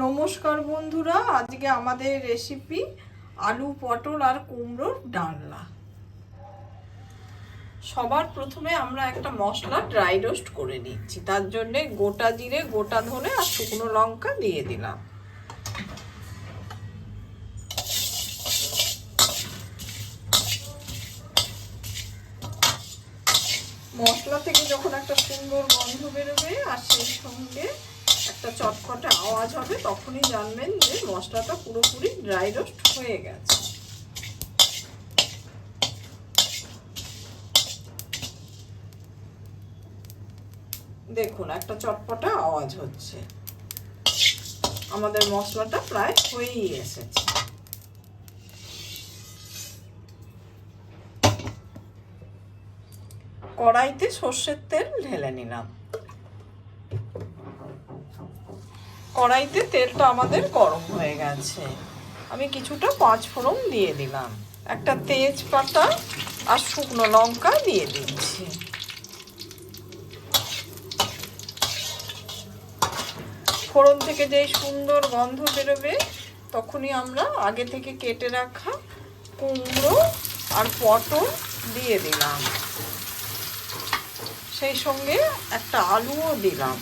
নমস্কার বন্ধুরা, আজকে আমাদের রেসিপি আলু পটল আর কুমড়োর ডালনা। সবার প্রথমে আমরা একটা মশলা ড্রাই রোস্ট করে নিচ্ছি। তার জন্য গোটা জিরে, গোটা ধনে আর শুকনো লঙ্কা দিয়ে দিলাম। মশলা থেকে যখন একটা সুন্দর গন্ধ বেরোবে আর সেই সঙ্গে একটা চটপটে আওয়াজ হবে, তখনই জানবেন যে মশলাটা পুরোপুরি ড্রাই রোস্ট হয়ে গেছে। দেখুন, একটা চটপটে আওয়াজ হচ্ছে। আমাদের মশলাটা প্রায় হয়েই এসেছে। কড়াইতে সর্ষের তেল ঢেলে নিলাম। কড়াইতে তেলটা আমাদের গরম হয়ে গেছে। আমি কিছুটা পাঁচফোড়ন দিয়ে দিলাম, একটা তেজপাতা আর শুকনো লঙ্কা দিয়ে দিচ্ছি। ফোড়ন থেকে যেই সুন্দর গন্ধ বেরোবে, তখনই আমরা আগে থেকে কেটে রাখা কুমড়ো আর পটল দিয়ে দিলাম। সেই সঙ্গে একটা আলুও দিলাম।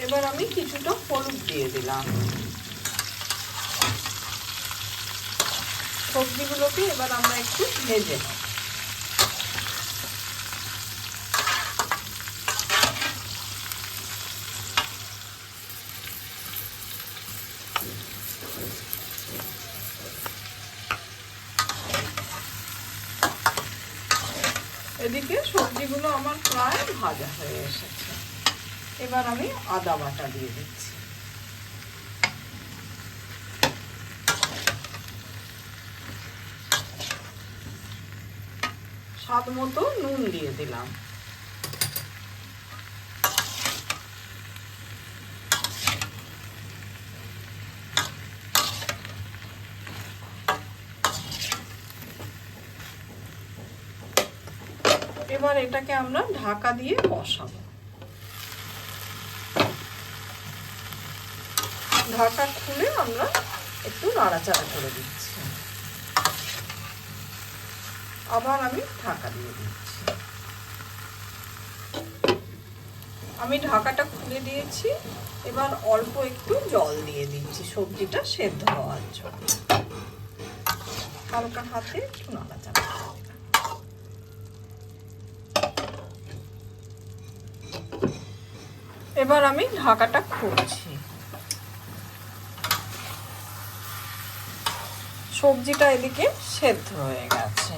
এবার আমি কিছুটা হলুদ দিয়ে দিলাম। সবজিগুলোকে এবার আমরা একটু ভেজে নেব। এদিকে সবজিগুলো আমার প্রায় ভাজা হয়ে এসেছে। এবার আমি আদা বাটা দিয়ে দিচ্ছি। স্বাদ মতো নুন দিয়ে দিলাম। এবার এটাকে আমরা ঢাকা দিয়ে বসাবো। ঢাকা খুলে আমরা একটু নাড়াচাড়া করে দিচ্ছি। আবার আমি ঢাকা দিয়ে দিচ্ছি। আমি ঢাকাটা খুলে দিয়েছি। এবার অল্প একটু জল দিয়ে দিচ্ছি সবজিটা সেদ্ধ হওয়ার জন্য। হালকা হাতে একটু নাড়াচাড়া। এবার আমি ঢাকাটা খুলছি। সবজিটা এদিকে সেদ্ধ হয়ে গেছে।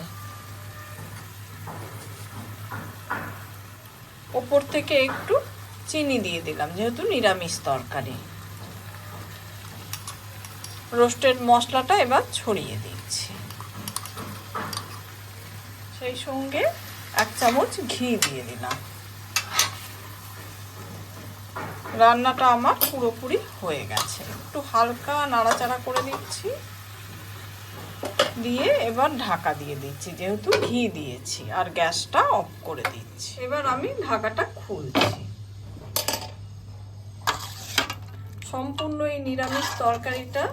ওপর থেকে একটু চিনি দিয়ে দিলাম, যেহেতু নিরামিষ তরকারি। রোস্টেড মশলাটা এবার ছড়িয়ে দিচ্ছি। সেই সঙ্গে 1 চামচ ঘি দিয়ে দিলাম। রান্নাটা আমার পুরোপুরি হয়ে গেছে। একটু হালকা নাড়াচাড়া করে দিচ্ছি, দিয়ে এবার ঢাকা দিয়ে দিচ্ছি, যেহেতু ঘি দিয়েছি, আর গ্যাসটা অফ করে দিচ্ছি। এবার আমি ঢাকাটা খুলছি। সম্পূর্ণ এই নিরামিষ তরকারিটা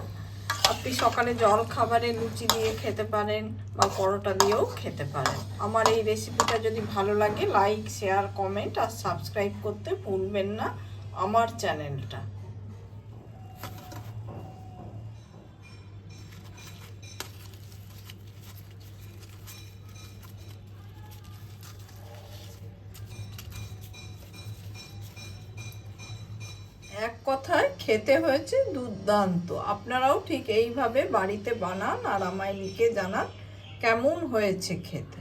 আপনি সকালে জল খাবারে লুচি দিয়ে খেতে পারেন বা পরোটা দিয়েও খেতে পারেন। আমার এই রেসিপিটা যদি ভালো লাগে, লাইক, শেয়ার, কমেন্ট আর সাবস্ক্রাইব করতে ভুলবেন না আমার চ্যানেলটা। এক কথায় খেতে হয়েছে দুর্দান্ত। আপনারাও ঠিক এইভাবে বাড়িতে বানান আর আমায় লিখে জানান কেমন হয়েছে খেতে।